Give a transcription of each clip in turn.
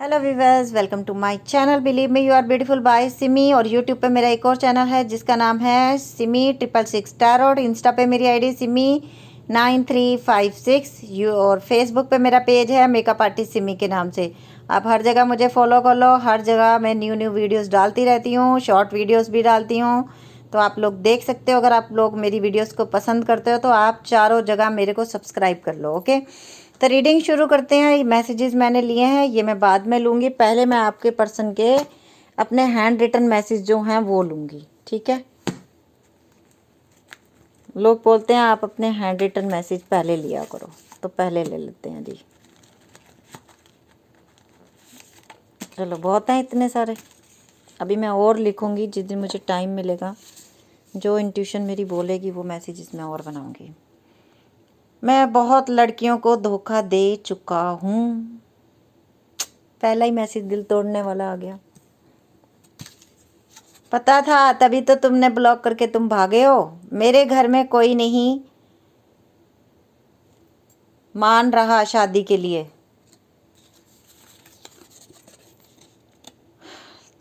Hello viewers, welcome to my channel believe me you are beautiful by Simi. और YouTube पे मेरा एक और चैनल है जिसका नाम है सिमी 666 टैरोट। इंस्टा पे मेरी आईडी सिमी 9356 और फेसबुक पे मेरा पेज है मेकअप आर्टिस्ट सिमी के नाम से। आप हर जगह मुझे फॉलो कर लो। हर जगह मैं न्यू वीडियोस डालती रहती हूँ, शॉर्ट वीडियोस भी डालती हूँ, तो आप लोग देख सकते हो। अगर आप लोग मेरी वीडियोस को पसंद करते हो तो आप चारों जगह मेरे को सब्सक्राइब कर लो। ओके, तो रीडिंग शुरू करते हैं। ये मैसेजेस मैंने लिए हैं, ये मैं बाद में लूँगी। पहले मैं आपके पर्सन के अपने हैंड रिटन मैसेज जो हैं वो लूँगी, ठीक है। लोग बोलते हैं आप अपने हैंड रिटन मैसेज पहले लिया करो, तो पहले ले लेते हैं जी। चलो, बहुत हैं इतने सारे। अभी मैं और लिखूँगी जिस दिन मुझे टाइम मिलेगा। जो इंट्यूशन मेरी बोलेगी वो मैसेजेस मैं और बनाऊँगी। मैं बहुत लड़कियों को धोखा दे चुका हूँ। पहला ही मैसेज दिल तोड़ने वाला आ गया। पता था, तभी तो तुमने ब्लॉक करके तुम भागे हो। मेरे घर में कोई नहीं मान रहा शादी के लिए।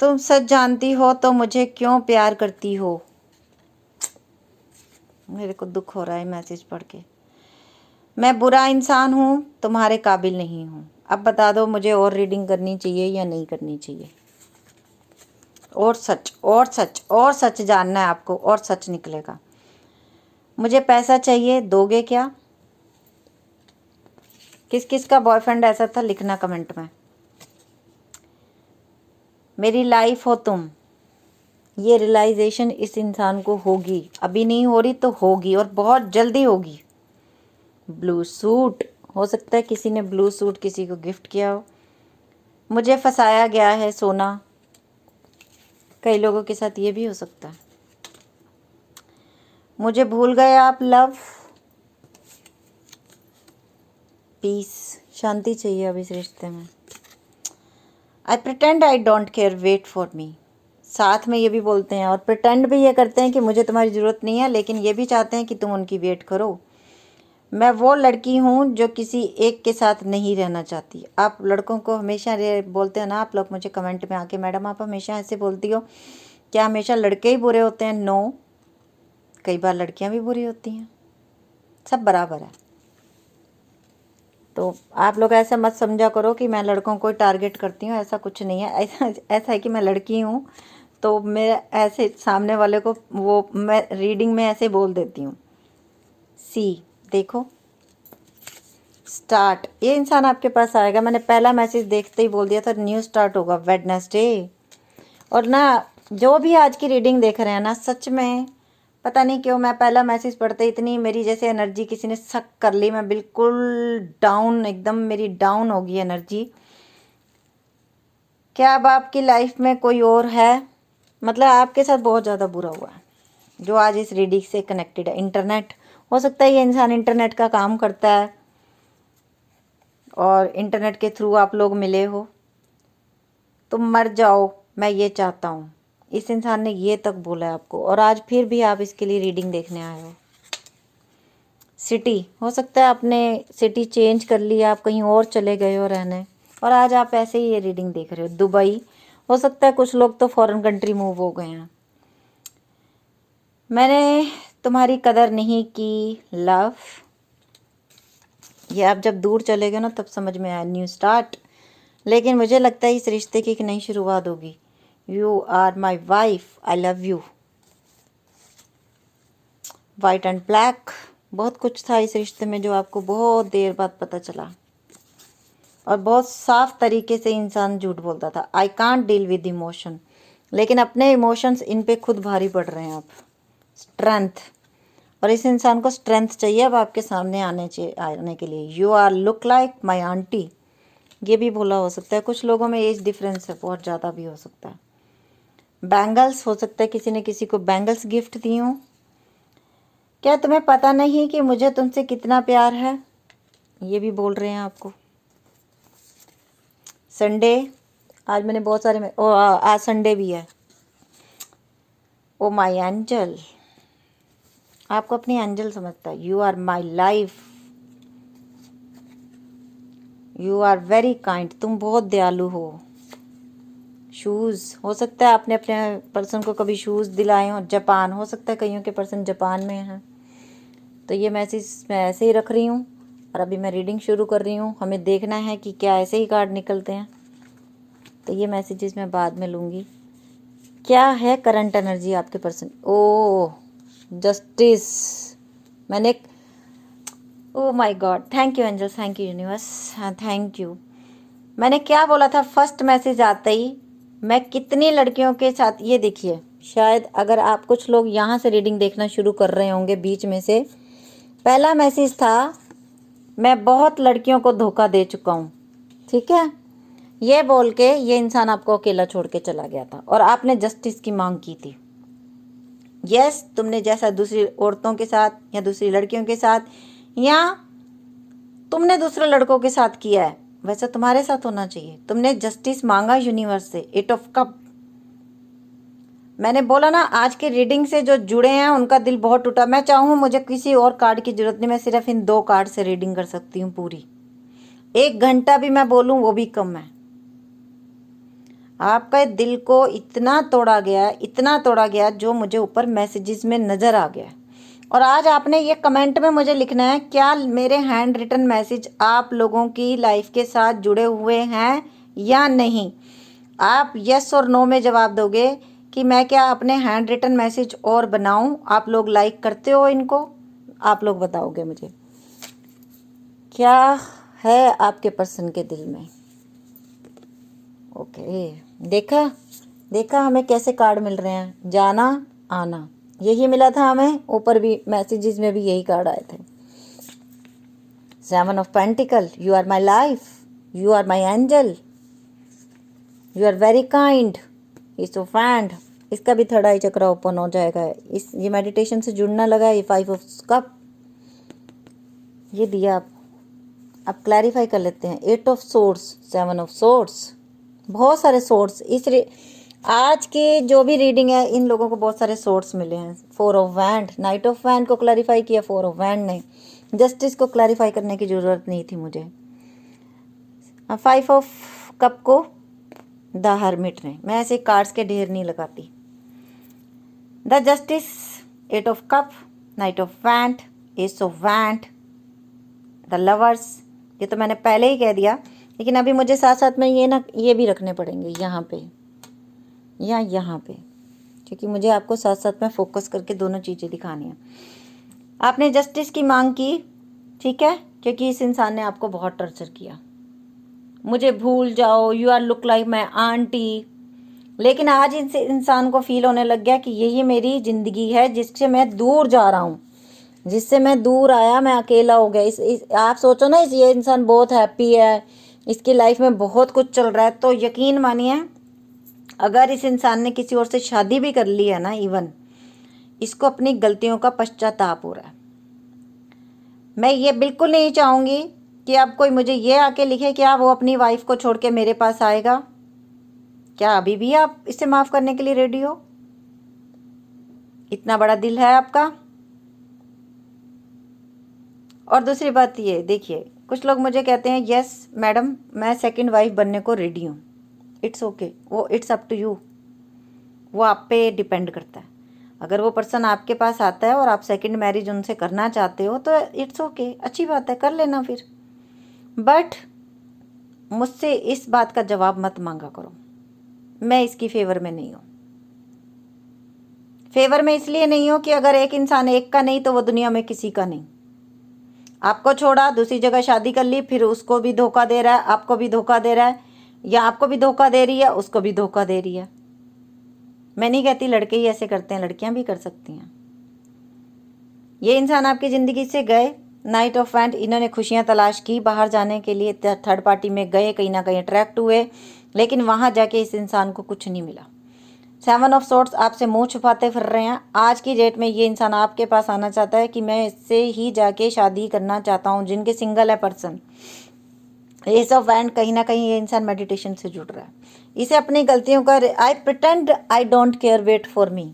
तुम सच जानती हो तो मुझे क्यों प्यार करती हो। मेरे को दुख हो रहा है मैसेज पढ़ के। मैं बुरा इंसान हूँ, तुम्हारे काबिल नहीं हूँ। अब बता दो मुझे और रीडिंग करनी चाहिए या नहीं करनी चाहिए। और सच और सच और सच जानना है आपको, और सच निकलेगा। मुझे पैसा चाहिए, दोगे क्या। किस किस का बॉयफ्रेंड ऐसा था लिखना कमेंट में। मेरी लाइफ हो तुम, ये रियलाइजेशन इस इंसान को होगी। अभी नहीं हो रही तो होगी, और बहुत जल्दी होगी। ब्लू सूट, हो सकता है किसी ने ब्लू सूट किसी को गिफ्ट किया हो। मुझे फंसाया गया है सोना, कई लोगों के साथ ये भी हो सकता है। मुझे भूल गए आप, लव। पीस, शांति चाहिए अब इस रिश्ते में। I pretend I don't care, wait for me. साथ में ये भी बोलते हैं और प्रिटेंड भी ये करते हैं कि मुझे तुम्हारी ज़रूरत नहीं है, लेकिन ये भी चाहते हैं कि तुम उनकी वेट करो। मैं वो लड़की हूँ जो किसी एक के साथ नहीं रहना चाहती। आप लड़कों को हमेशा बोलते हो ना, आप लोग मुझे कमेंट में आके, मैडम आप हमेशा ऐसे बोलती हो, क्या हमेशा लड़के ही बुरे होते हैं। नो, कई बार लड़कियाँ भी बुरी होती हैं, सब बराबर है। तो आप लोग ऐसा मत समझा करो कि मैं लड़कों को टारगेट करती हूँ, ऐसा कुछ नहीं है। ऐसा है कि मैं लड़की हूँ तो मैं ऐसे सामने वाले को वो मैं रीडिंग में ऐसे बोल देती हूँ। सी, देखो, स्टार्ट। ये इंसान आपके पास आएगा। मैंने पहला मैसेज देखते ही बोल दिया था न्यू स्टार्ट होगा वेडनेसडे। और ना, जो भी आज की रीडिंग देख रहे हैं ना, सच में पता नहीं क्यों मैं पहला मैसेज पढ़ते इतनी मेरी जैसे एनर्जी किसी ने सक कर ली। मैं बिल्कुल डाउन, एकदम मेरी डाउन होगी एनर्जी। क्या अब आपकी लाइफ में कोई और है, मतलब आपके साथ बहुत ज़्यादा बुरा हुआ है जो आज इस रीडिंग से कनेक्टेड है। इंटरनेट, हो सकता है ये इंसान इंटरनेट का काम करता है और इंटरनेट के थ्रू आप लोग मिले हो। तुम मर जाओ, मैं ये चाहता हूँ, इस इंसान ने ये तक बोला है आपको, और आज फिर भी आप इसके लिए रीडिंग देखने आए हो। सिटी, हो सकता है आपने सिटी चेंज कर लिया, आप कहीं और चले गए हो रहने, और आज आप ऐसे ही ये रीडिंग देख रहे हो। दुबई, हो सकता है कुछ लोग तो फॉरेन कंट्री मूव हो गए हैं। मैंने तुम्हारी कदर नहीं की, लव। ये आप जब दूर चले गए ना तब समझ में आया, न्यू स्टार्ट। लेकिन मुझे लगता है इस रिश्ते की एक नई शुरुआत होगी। You are my wife, I love you. White and black, बहुत कुछ था इस रिश्ते में जो आपको बहुत देर बाद पता चला, और बहुत साफ तरीके से इंसान झूठ बोलता था। I can't deal with emotion, लेकिन अपने इमोशंस इन पे खुद भारी पड़ रहे हैं आप। स्ट्रेंथ, और इस इंसान को स्ट्रेंथ चाहिए अब आपके सामने आने के लिए। You are look like my aunty, ये भी बोला हो सकता है। कुछ लोगों में एज डिफरेंस है, बहुत ज़्यादा भी हो सकता है। बैंगल्स, हो सकता है किसी ने किसी को बैंगल्स गिफ्ट दी हूँ। क्या तुम्हें पता नहीं कि मुझे तुमसे कितना प्यार है, ये भी बोल रहे हैं आपको। संडे, आज मैंने बहुत सारे आज संडे भी है। ओ माई एंजल, आपको अपनी एंजल समझता है। You are my life, you are very kind, तुम बहुत दयालु हो। शूज़, हो सकता है आपने अपने पर्सन को कभी शूज़ दिलाए हो। जापान, हो सकता है कईयों के पर्सन जापान में हैं। तो ये मैसेज मैं ऐसे ही रख रही हूँ और अभी मैं रीडिंग शुरू कर रही हूँ। हमें देखना है कि क्या ऐसे ही कार्ड निकलते हैं, तो ये मैसेजेस मैं बाद में लूँगी। क्या है करंट एनर्जी आपके पर्सन? ओ जस्टिस, मैंने, oh my God, thank you angels, thank you universe, हाँ थैंक यू। मैंने क्या बोला था फर्स्ट मैसेज आते ही? मैं कितनी लड़कियों के साथ, ये देखिए, शायद अगर आप कुछ लोग यहाँ से रीडिंग देखना शुरू कर रहे होंगे बीच में से, पहला मैसेज था मैं बहुत लड़कियों को धोखा दे चुका हूँ, ठीक है, ये बोल के ये इंसान आपको अकेला छोड़ के चला गया था और आपने जस्टिस की मांग की थी। यस, तुमने जैसा दूसरी औरतों के साथ या दूसरी लड़कियों के साथ या तुमने दूसरे लड़कों के साथ किया है, वैसा तुम्हारे साथ होना चाहिए। तुमने जस्टिस मांगा यूनिवर्स से। एट ऑफ कप, मैंने बोला ना आज के रीडिंग से जो जुड़े हैं उनका दिल बहुत टूटा। मैं चाहूँ मुझे किसी और कार्ड की जरूरत नहीं, मैं सिर्फ इन 2 कार्ड से रीडिंग कर सकती हूँ पूरी। 1 घंटा भी मैं बोलूँ वो भी कम है। आपका दिल को इतना तोड़ा गया, इतना तोड़ा गया, जो मुझे ऊपर मैसेजेस में नज़र आ गया। और आज आपने ये कमेंट में मुझे लिखना है, क्या मेरे हैंड रिटन मैसेज आप लोगों की लाइफ के साथ जुड़े हुए हैं या नहीं। आप यस और नो में जवाब दोगे कि मैं क्या अपने हैंड रिटन मैसेज और बनाऊं। आप लोग लाइक करते हो इनको, आप लोग बताओगे मुझे क्या है आपके पर्सन के दिल में। ओके, देखा देखा हमें कैसे कार्ड मिल रहे हैं, जाना आना, यही मिला था हमें। ऊपर भी मैसेजेस में भी यही कार्ड आए थे। 7 of pentacle, you are my life, you are my angel, you are very kind. इस ऑफ हैंड, इसका भी थर्ड आई चक्र ओपन हो जाएगा। ये मेडिटेशन से जुड़ना लगा। ये 5 ऑफ कप, ये दिया आप क्लैरिफाई कर लेते हैं। 8 ऑफ सोर्ड्स, 7 ऑफ सोर्ड्स, बहुत सारे सोर्स आज की जो भी रीडिंग है इन लोगों को बहुत सारे सोर्स मिले हैं। 4 of wand, night of wand को क्लैरिफाई किया, 4 ऑफ वैंड ने। जस्टिस को क्लैरिफाई करने की ज़रूरत नहीं थी मुझे। 5 ऑफ कप को द हर्मिट ने। मैं ऐसे कार्ड्स के ढेर नहीं लगाती। The justice, 8 of cup, night of wand, S of wand, the lovers. ये तो मैंने पहले ही कह दिया, लेकिन अभी मुझे साथ साथ में ये भी रखने पड़ेंगे यहाँ पे या यहाँ पे, क्योंकि मुझे आपको साथ साथ में फोकस करके दोनों चीज़ें दिखानी है। आपने जस्टिस की मांग की, ठीक है, क्योंकि इस इंसान ने आपको बहुत टॉर्चर किया। मुझे भूल जाओ, you are look like my aunty. लेकिन आज इस इंसान को फील होने लग गया कि यही मेरी ज़िंदगी है जिससे मैं दूर जा रहा हूँ, जिससे मैं दूर आया, मैं अकेला हो गया। आप सोचो ना, ये इंसान बहुत हैप्पी है, इसकी लाइफ में बहुत कुछ चल रहा है। तो यकीन मानिए अगर इस इंसान ने किसी और से शादी भी कर ली है ना, इवन इसको अपनी गलतियों का पश्चाताप हो रहा है। मैं ये बिल्कुल नहीं चाहूँगी कि अब कोई मुझे ये आके लिखे क्या वो अपनी वाइफ को छोड़ के मेरे पास आएगा। क्या अभी भी आप इसे माफ़ करने के लिए रेडी हो? इतना बड़ा दिल है आपका? और दूसरी बात ये देखिए, कुछ लोग मुझे कहते हैं यस मैडम मैं सेकंड वाइफ बनने को रेडी हूँ। इट्स ओके, वो इट्स अप टू यू, वो आप पे डिपेंड करता है। अगर वो पर्सन आपके पास आता है और आप सेकंड मैरिज उनसे करना चाहते हो तो इट्स ओके, अच्छी बात है, कर लेना फिर। बट मुझसे इस बात का जवाब मत मांगा करो, मैं इसकी फेवर में नहीं हूँ। फेवर में इसलिए नहीं हूँ कि अगर एक इंसान एक का नहीं तो वो दुनिया में किसी का नहीं। आपको छोड़ा, दूसरी जगह शादी कर ली, फिर उसको भी धोखा दे रहा है, आपको भी धोखा दे रहा है, या आपको भी धोखा दे रही है, उसको भी धोखा दे रही है। मैं नहीं कहती लड़के ही ऐसे करते हैं, लड़कियां भी कर सकती हैं। ये इंसान आपकी ज़िंदगी से गए, नाइट ऑफ वैंड, इन्होंने खुशियां तलाश की, बाहर जाने के लिए थर्ड पार्टी में गए, कहीं ना कहीं अट्रैक्ट हुए, लेकिन वहां जाके इस इंसान को कुछ नहीं मिला। 7 ऑफ सोर्ड्स, आपसे मुंह छुपाते फिर रहे हैं। आज की डेट में ये इंसान आपके पास आना चाहता है कि मैं इससे ही जाके शादी करना चाहता हूँ, जिनके सिंगल है पर्सन। एस ऑफ वैंड, कहीं ना कहीं ये इंसान मेडिटेशन से जुड़ रहा है। इसे अपनी गलतियों का I pretend I don't care, wait for me,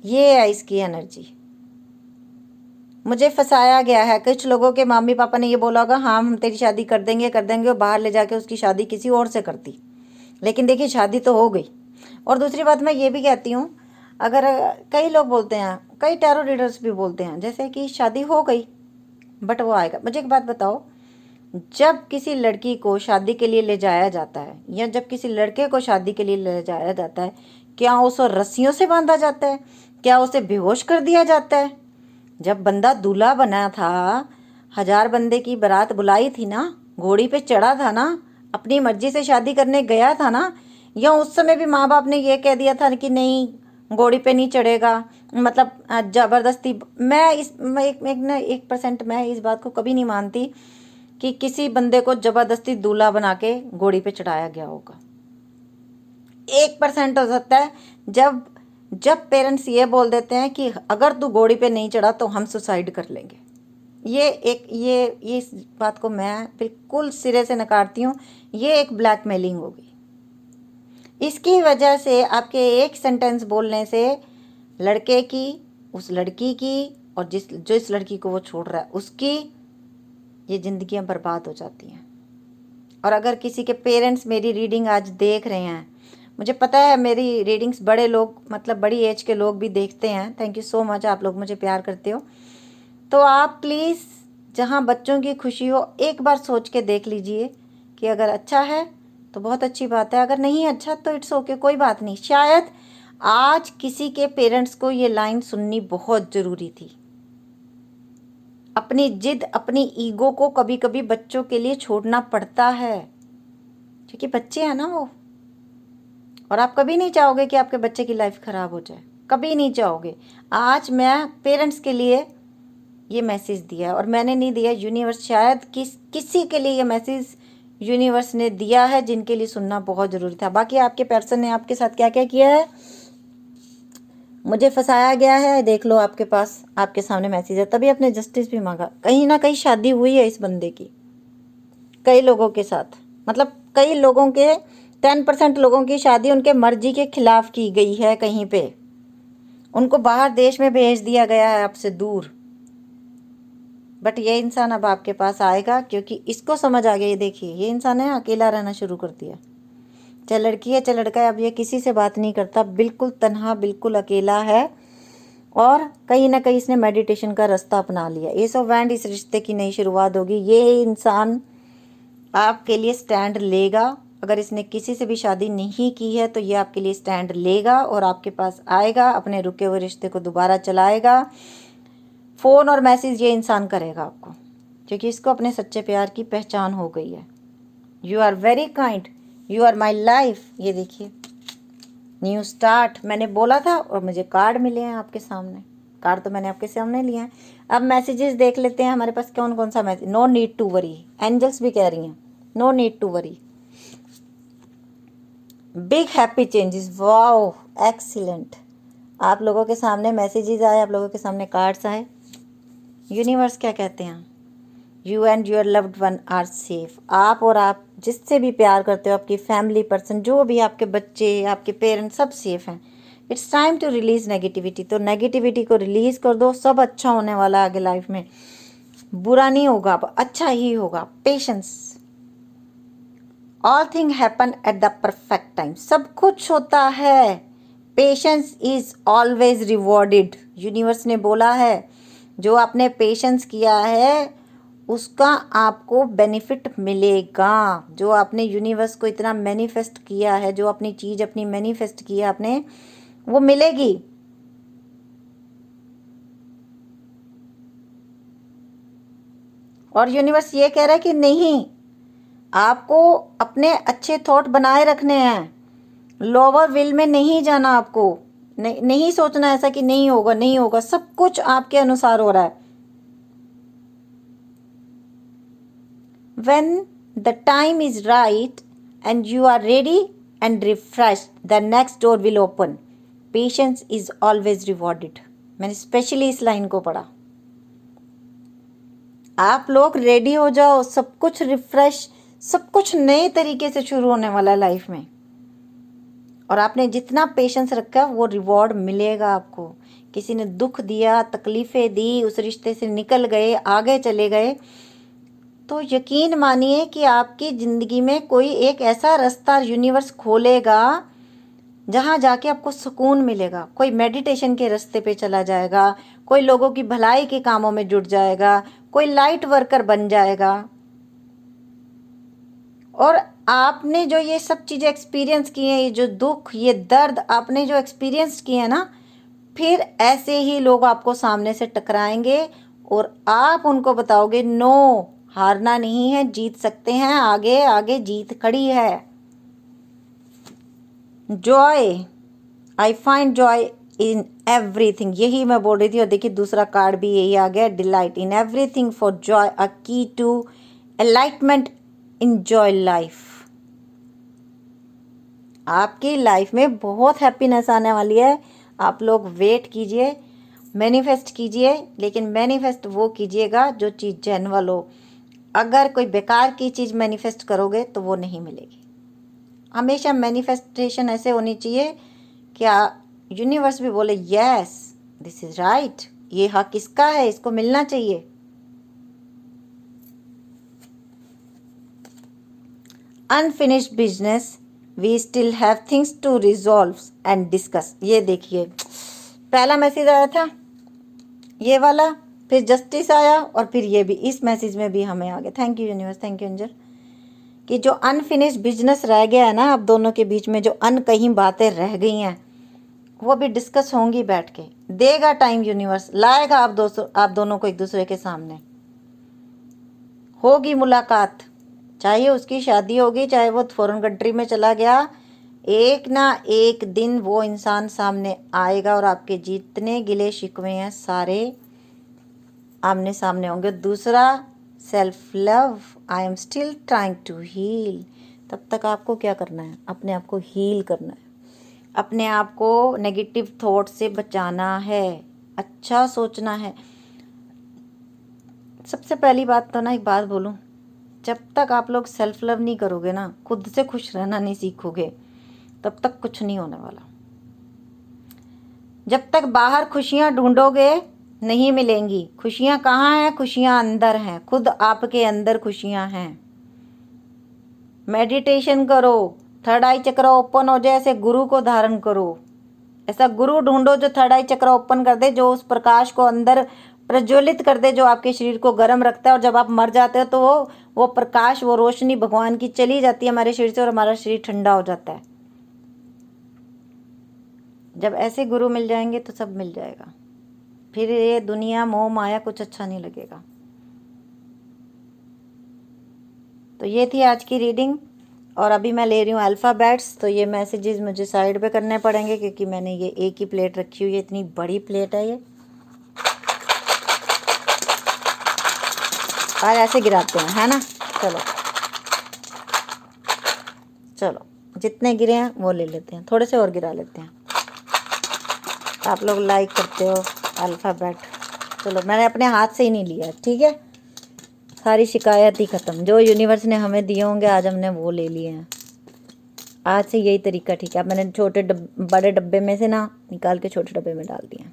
ये है इसकी एनर्जी। मुझे फंसाया गया है। कुछ लोगों के मम्मी पापा ने ये बोला होगा हाँ हम तेरी शादी कर देंगे और बाहर ले जाके उसकी शादी किसी और से करती। लेकिन देखिए शादी तो हो गई। और दूसरी बात मैं ये भी कहती हूँ, अगर कई लोग बोलते हैं, कई टैरो रीडर्स भी बोलते हैं जैसे कि शादी हो गई बट वो आएगा। मुझे एक बात बताओ, जब किसी लड़की को शादी के लिए ले जाया जाता है या जब किसी लड़के को शादी के लिए ले जाया जाता है, क्या उसे रस्सियों से बांधा जाता है? क्या उसे बेहोश कर दिया जाता है? जब बंदा दूल्हा बना था, 1000 बंदे की बारात बुलाई थी ना, घोड़ी पे चढ़ा था ना, अपनी मर्जी से शादी करने गया था ना, या उस समय भी माँ बाप ने ये कह दिया था कि नहीं घोड़ी पे नहीं चढ़ेगा, मतलब जबरदस्ती। मैं इस मैं एक परसेंट मैं इस बात को कभी नहीं मानती कि किसी बंदे को जबरदस्ती दूल्हा बना के घोड़ी पे चढ़ाया गया होगा। 1% हो सकता है जब जब पेरेंट्स ये बोल देते हैं कि अगर तू घोड़ी पे नहीं चढ़ा तो हम सुसाइड कर लेंगे। ये इस बात को मैं बिल्कुल सिरे से नकारती हूँ। ये एक ब्लैकमेलिंग होगी। इसकी वजह से आपके एक सेंटेंस बोलने से लड़के की, उस लड़की की और जिस लड़की को वो छोड़ रहा है उसकी ये जिंदगियां बर्बाद हो जाती हैं। और अगर किसी के पेरेंट्स मेरी रीडिंग आज देख रहे हैं, मुझे पता है मेरी रीडिंग्स बड़े लोग, मतलब बड़ी एज के लोग भी देखते हैं। थैंक यू सो मच, आप लोग मुझे प्यार करते हो। तो आप प्लीज़ जहाँ बच्चों की खुशी हो एक बार सोच के देख लीजिए कि अगर अच्छा है तो बहुत अच्छी बात है, अगर नहीं अच्छा तो इट्स ओके, कोई बात नहीं। शायद आज किसी के पेरेंट्स को ये लाइन सुननी बहुत ज़रूरी थी। अपनी जिद, अपनी ईगो को कभी कभी बच्चों के लिए छोड़ना पड़ता है, क्योंकि बच्चे हैं ना वो। और आप कभी नहीं चाहोगे कि आपके बच्चे की लाइफ ख़राब हो जाए, कभी नहीं चाहोगे। आज मैं पेरेंट्स के लिए ये मैसेज दिया है, और मैंने नहीं दिया, यूनिवर्स शायद किसी के लिए ये मैसेज यूनिवर्स ने दिया है जिनके लिए सुनना बहुत ज़रूरी था। बाकी आपके पर्सन ने आपके साथ क्या क्या किया है, मुझे फंसाया गया है, देख लो आपके पास, आपके सामने मैसेज है, तभी आपने जस्टिस भी मांगा। कहीं ना कहीं शादी हुई है इस बंदे की कई लोगों के साथ, मतलब कई लोगों के 10% लोगों की शादी उनके मर्जी के खिलाफ की गई है। कहीं पे उनको बाहर देश में भेज दिया गया है आपसे दूर। बट ये इंसान अब आपके पास आएगा क्योंकि इसको समझ आ गया। ये देखिए, ये इंसान है अकेला रहना शुरू कर दिया। चाहे लड़की है चाहे लड़का है, अब ये किसी से बात नहीं करता, बिल्कुल तन्हा, बिल्कुल अकेला है। और कहीं ना कहीं इसने मेडिटेशन का रास्ता अपना लिया। एस ऑफ वैंड इस रिश्ते की नई शुरुआत होगी। ये इंसान आपके लिए स्टैंड लेगा। अगर इसने किसी से भी शादी नहीं की है तो ये आपके लिए स्टैंड लेगा और आपके पास आएगा, अपने रुके हुए रिश्ते को दोबारा चलाएगा। फ़ोन और मैसेज ये इंसान करेगा आपको, क्योंकि इसको अपने सच्चे प्यार की पहचान हो गई है। You are very kind, you are my life. ये देखिए, न्यू स्टार्ट मैंने बोला था और मुझे कार्ड मिले हैं आपके सामने। कार्ड तो मैंने आपके सामने लिए हैं। अब मैसेजेस देख लेते हैं हमारे पास कौन कौन सा message. No need to worry, angels भी कह रही हैं no need to worry. Big happy changes, wow excellent. आप लोगों के सामने मैसेजेस आए, आप लोगों के सामने कार्ड्स आए। यूनिवर्स क्या कहते हैं, you and your loved one are safe. आप और आप जिससे भी प्यार करते हो, आपकी फैमिली पर्सन, जो भी आपके बच्चे, आपके पेरेंट्स, सब सेफ हैं। It's time to release negativity. तो नेगेटिविटी को रिलीज कर दो, सब अच्छा होने वाला है आगे लाइफ में। बुरा नहीं होगा, अच्छा ही होगा। Patience, all thing happen at the perfect time. सब कुछ होता है, patience is always rewarded. Universe ने बोला है जो आपने पेशेंस किया है उसका आपको बेनिफिट मिलेगा। जो आपने यूनिवर्स को इतना मैनिफेस्ट किया है, जो अपनी चीज़ अपनी मैनिफेस्ट किया आपने, वो मिलेगी। और यूनिवर्स ये कह रहा है कि नहीं, आपको अपने अच्छे थॉट बनाए रखने हैं, लोअर विल में नहीं जाना आपको। नहीं सोचना ऐसा कि नहीं होगा नहीं होगा, सब कुछ आपके अनुसार हो रहा है। When the time is right and you are ready and refreshed, the next door will open. Patience is always rewarded. मैंने स्पेशली इस लाइन को पढ़ा। आप लोग रेडी हो जाओ, सब कुछ रिफ्रेश, सब कुछ नए तरीके से शुरू होने वाला है लाइफ में। और आपने जितना पेशेंस रखा वो रिवॉर्ड मिलेगा आपको। किसी ने दुख दिया, तकलीफ़ें दी, उस रिश्ते से निकल गए, आगे चले गए, तो यकीन मानिए कि आपकी ज़िंदगी में कोई एक ऐसा रास्ता यूनिवर्स खोलेगा जहाँ जाके आपको सुकून मिलेगा। कोई मेडिटेशन के रास्ते पे चला जाएगा, कोई लोगों की भलाई के कामों में जुट जाएगा, कोई लाइट वर्कर बन जाएगा। और आपने जो ये सब चीज़ें एक्सपीरियंस की हैं, ये जो दुख, ये दर्द आपने जो एक्सपीरियंस किए हैं ना, फिर ऐसे ही लोग आपको सामने से टकराएंगे और आप उनको बताओगे नो, हारना नहीं है, जीत सकते हैं, आगे आगे जीत खड़ी है। Joy, I find joy in everything, यही मैं बोल रही थी। और देखिए दूसरा कार्ड भी यही आ गया, delight in everything for joy, a key to enlightenment, enjoy life. आपकी लाइफ में बहुत हैप्पीनेस आने वाली है। आप लोग वेट कीजिए, मैनिफेस्ट कीजिए, लेकिन मैनिफेस्ट वो कीजिएगा जो चीज़ जेन्युइन हो। अगर कोई बेकार की चीज़ मैनिफेस्ट करोगे तो वो नहीं मिलेगी। हमेशा मैनिफेस्टेशन ऐसे होनी चाहिए क्या यूनिवर्स भी बोले यस दिस इज राइट, ये हक इसका है, इसको मिलना चाहिए। Unfinished business, we still have things to resolve and discuss. ये देखिए पहला मैसेज आया था ये वाला, फिर जस्टिस आया और फिर ये भी, इस मैसेज में भी हमें आ गया। Thank you universe, thank you angel, कि जो अनफिनिश्ड बिजनेस रह गया है ना आप दोनों के बीच में, जो अनकही बातें रह गई हैं वो भी डिस्कस होंगी बैठ के। देगा टाइम यूनिवर्स, लाएगा आप दोनों को एक दूसरे के सामने, होगी मुलाकात। चाहे उसकी शादी होगी, चाहे वो फॉरेन कंट्री में चला गया, एक ना एक दिन वो इंसान सामने आएगा और आपके जितने गिले शिकवे हैं सारे आमने सामने होंगे। दूसरा, self love, I am still trying to heal. तब तक आपको क्या करना है? अपने आप को हील करना है, अपने आप को नेगेटिव थॉट से बचाना है, अच्छा सोचना है। सबसे पहली बात तो ना एक बात बोलूं, जब तक आप लोग सेल्फ लव नहीं करोगे ना, खुद से खुश रहना नहीं सीखोगे, तब तक कुछ नहीं होने वाला। जब तक बाहर खुशियां ढूंढोगे नहीं मिलेंगी। खुशियां कहाँ हैं? खुशियां अंदर हैं, खुद आपके अंदर खुशियां हैं। मेडिटेशन करो, थर्ड आई चक्र ओपन हो जाए, ऐसे गुरु को धारण करो। ऐसा गुरु ढूंढो जो थर्ड आई चक्र ओपन कर दे, जो उस प्रकाश को अंदर प्रज्वलित कर दे, जो आपके शरीर को गर्म रखता है। और जब आप मर जाते हो तो वो प्रकाश, वो रोशनी भगवान की चली जाती है हमारे शरीर से और हमारा शरीर ठंडा हो जाता है। जब ऐसे गुरु मिल जाएंगे तो सब मिल जाएगा। फिर ये दुनिया मोह माया कुछ अच्छा नहीं लगेगा। तो ये थी आज की रीडिंग। और अभी मैं ले रही हूँ अल्फ़ाबेट्स। तो ये मैसेजेस मुझे साइड पे करने पड़ेंगे क्योंकि मैंने ये एक ही प्लेट रखी हुई है, इतनी बड़ी प्लेट है ये। और ऐसे गिराते हैं, है ना? चलो चलो, जितने गिरे हैं वो ले लेते हैं, थोड़े से और गिरा लेते हैं। आप लोग लाइक करते हो अल्फ़ाबेट। चलो, मैंने अपने हाथ से ही नहीं लिया, ठीक है? सारी शिकायत ही ख़त्म। जो यूनिवर्स ने हमें दिए होंगे आज हमने वो ले लिए हैं। आज से यही तरीका ठीक है। अब मैंने बड़े डब्बे में से ना निकाल के छोटे डब्बे में डाल दिए।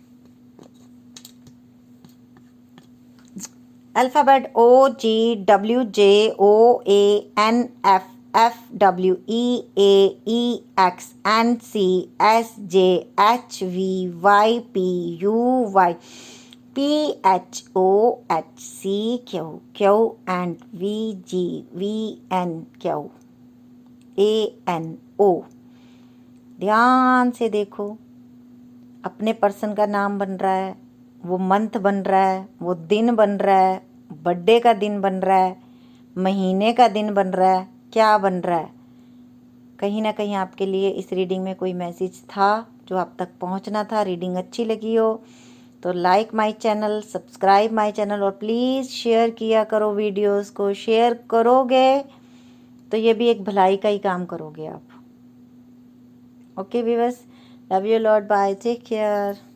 Alphabet OANFWEAXNCSJHVYPUYPHONCANO। ध्यान से देखो, अपने पर्सन का नाम बन रहा है, वो मंथ बन रहा है, वो दिन बन रहा है, बर्थडे का दिन बन रहा है, महीने का दिन बन रहा है, क्या बन रहा है? कहीं ना कहीं आपके लिए इस रीडिंग में कोई मैसेज था जो आप तक पहुंचना था। रीडिंग अच्छी लगी हो तो like my channel, subscribe my channel और प्लीज़ शेयर किया करो। वीडियोस को शेयर करोगे तो ये भी एक भलाई का ही काम करोगे आप। Okay viewers, love you lot, bye, take care.